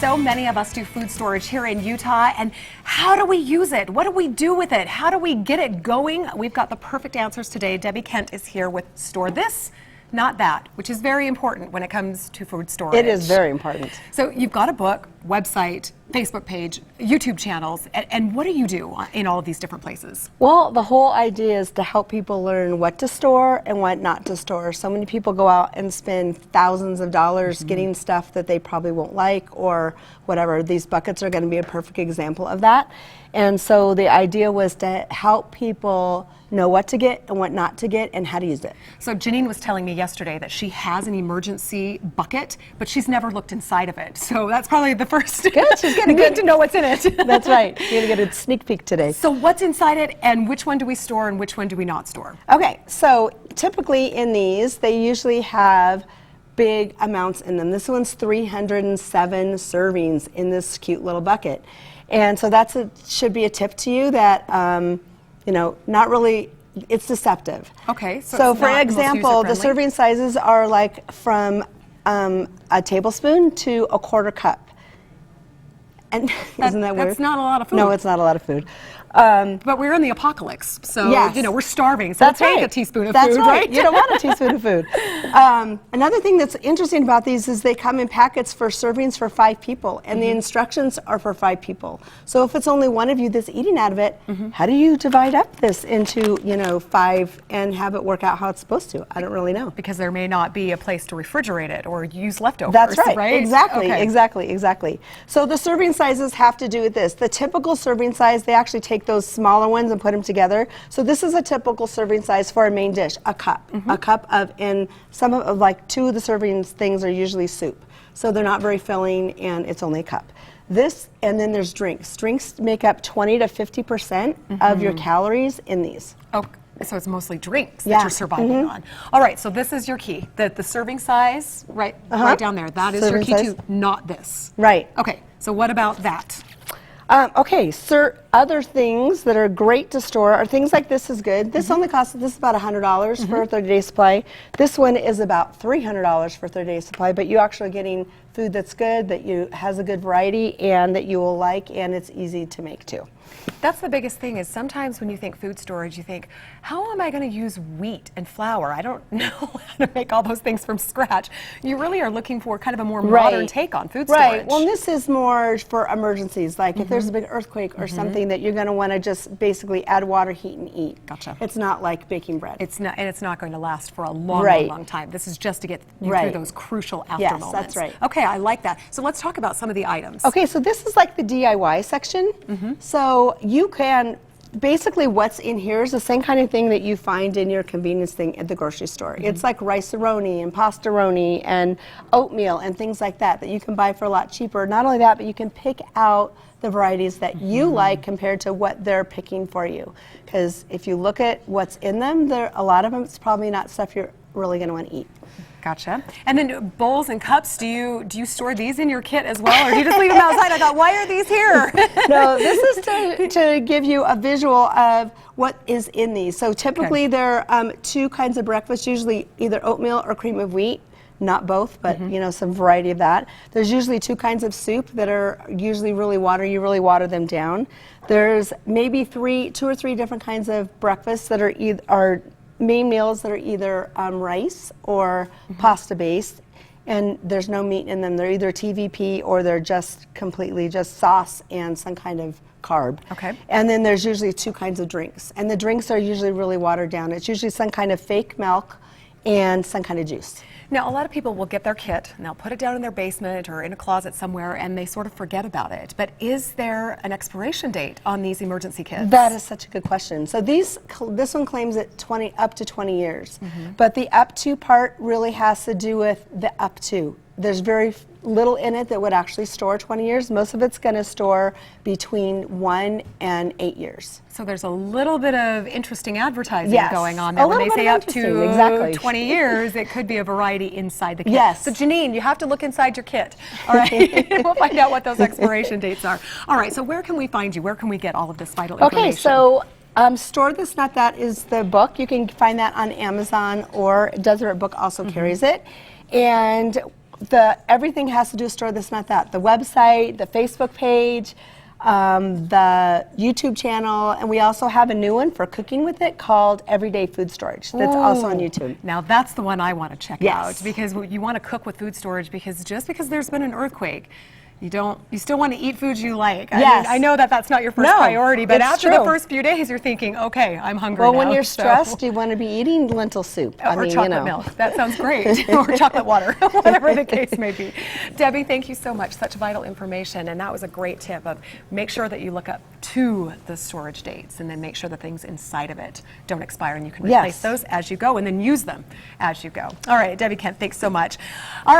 So many of us do food storage here in Utah, and how do we use it? What do we do with it? How do we get it going? We've got the perfect answers today. Debbie Kent is here with Store This, Not That, which is very important when it comes to food storage. It is very important. So you've got a book, website, Facebook page, YouTube channels, and what do you do in all of these different places? Well, the whole idea is to help people learn what to store and what not to store. So many people go out and spend thousands of dollars getting stuff that they probably won't like or whatever. These buckets are going to be a perfect example of that. And so the idea was to help people know what to get and what not to get and how to use it. So Janine was telling me yesterday that she has an emergency bucket, but she's never looked inside of it. So that's probably the first. Good, she's getting good to know what's in it. That's right. You're going to get a sneak peek today. So what's inside it, and which one do we store and which one do we not store? Okay, so typically in these, they usually have big amounts in them. This one's 307 servings in this cute little bucket. And so that's should be a tip to you that, you know, not really, it's deceptive. Okay. So for example, the serving sizes are like from a tablespoon to a quarter cup. And isn't that weird? That's not a lot of food. No, it's not a lot of food. But we're in the apocalypse, so yes. you know, we're starving. So that's take right. a teaspoon of that's food, right. right? You don't want a teaspoon of food. Another thing that's interesting about these is they come in packets for servings for 5 people, and the instructions are for 5 people. So if it's only one of you that's eating out of it, how do you divide up this into, you know, 5 and have it work out how it's supposed to? I don't really know. Because there may not be a place to refrigerate it or use leftovers. That's right. Right? Exactly. Okay. Exactly. So the serving sizes have to do with this. The typical serving size, they actually take those smaller ones and put them together. So this is a typical serving size for a main dish, a cup. A cup of, and some of like 2 of the serving things are usually soup. So they're not very filling and it's only a cup. This, and then there's drinks. Drinks make up 20 to 50% of your calories in these. Oh, so it's mostly drinks that you're surviving on. All right, so this is your key. The serving size, right down there. That is Serving your key size. to not this. Right. Okay, so what about that? Okay, other things that are great to store are things like this is good. This only costs, this is about $100 for a 30-day supply. This one is about $300 for a 30-day supply, but you're actually getting food that's good, that has a good variety, and that you will like, and it's easy to make too. That's the biggest thing is sometimes when you think food storage, you think, how am I going to use wheat and flour? I don't know how to make all those things from scratch. You really are looking for kind of a more modern take on food storage. Right. Well, this is more for emergencies, like if there's a big earthquake or something that you're going to want to just basically add water, heat, and eat. Gotcha. It's not like baking bread. It's not, and it's not going to last for a long time. This is just to get you through those crucial after moments. That's right. Okay, I like that. So let's talk about some of the items. Okay, so this is like the DIY section. So you can, basically what's in here is the same kind of thing that you find in your convenience thing at the grocery store. It's like rice-a-roni and pasta-roni and oatmeal and things like that you can buy for a lot cheaper. Not only that, but you can pick out the varieties that you like compared to what they're picking for you. Because if you look at what's in them, a lot of them, it's probably not stuff you're really going to want to eat. Gotcha. And then bowls and cups, do you store these in your kit as well, or do you just leave them outside? I thought, why are these here? No, this is to give you a visual of what is in these. So typically there are 2 kinds of breakfast, usually either oatmeal or cream of wheat. Not both, but you know, some variety of that. There's usually 2 kinds of soup that are usually really watery. You really water them down. There's maybe 2 or 3 different kinds of breakfasts that are main meals that are either rice or pasta based, and there's no meat in them. They're either TVP or they're just completely just sauce and some kind of carb. Okay. And then there's usually 2 kinds of drinks, and the drinks are usually really watered down. It's usually some kind of fake milk and some kind of juice. Now, a lot of people will get their kit and they'll put it down in their basement or in a closet somewhere and they sort of forget about it. But is there an expiration date on these emergency kits? That is such a good question. So this one claims it up to 20 years. But the up to part really has to do with the up to. There's very little in it that would actually store 20 years. Most of it's going to store between 1 and 8 years. So there's a little bit of interesting advertising going on a there. When little they bit say of up to exactly. 20 years, it could be a variety inside the kit. Yes. So Janine, you have to look inside your kit. All right. We'll find out what those expiration dates are. All right. So where can we find you? Where can we get all of this vital information? Okay. So Store This, Not That is the book. You can find that on Amazon, or Deseret Book also carries it. And everything has to do with Store This, Not That. The website, the Facebook page, the YouTube channel, and we also have a new one for cooking with it called Everyday Food Storage. That's also on YouTube. Now that's the one I want to check Yes. out, because you want to cook with food storage, because just because there's been an earthquake, you still want to eat foods you like. Yes. I know that that's not your first No, priority, but it's after true. the first few days, you're thinking, okay, I'm hungry Well, now. when you're so- stressed, you want to be eating lentil soup. or chocolate milk. That sounds great. Or chocolate water, whatever the case may be. Debbie, thank you so much. Such vital information. And that was a great tip of make sure that you look up to the storage dates, and then make sure the things inside of it don't expire, and you can replace Yes. those as you go, and then use them as you go. All right, Debbie Kent, thanks so much. All right.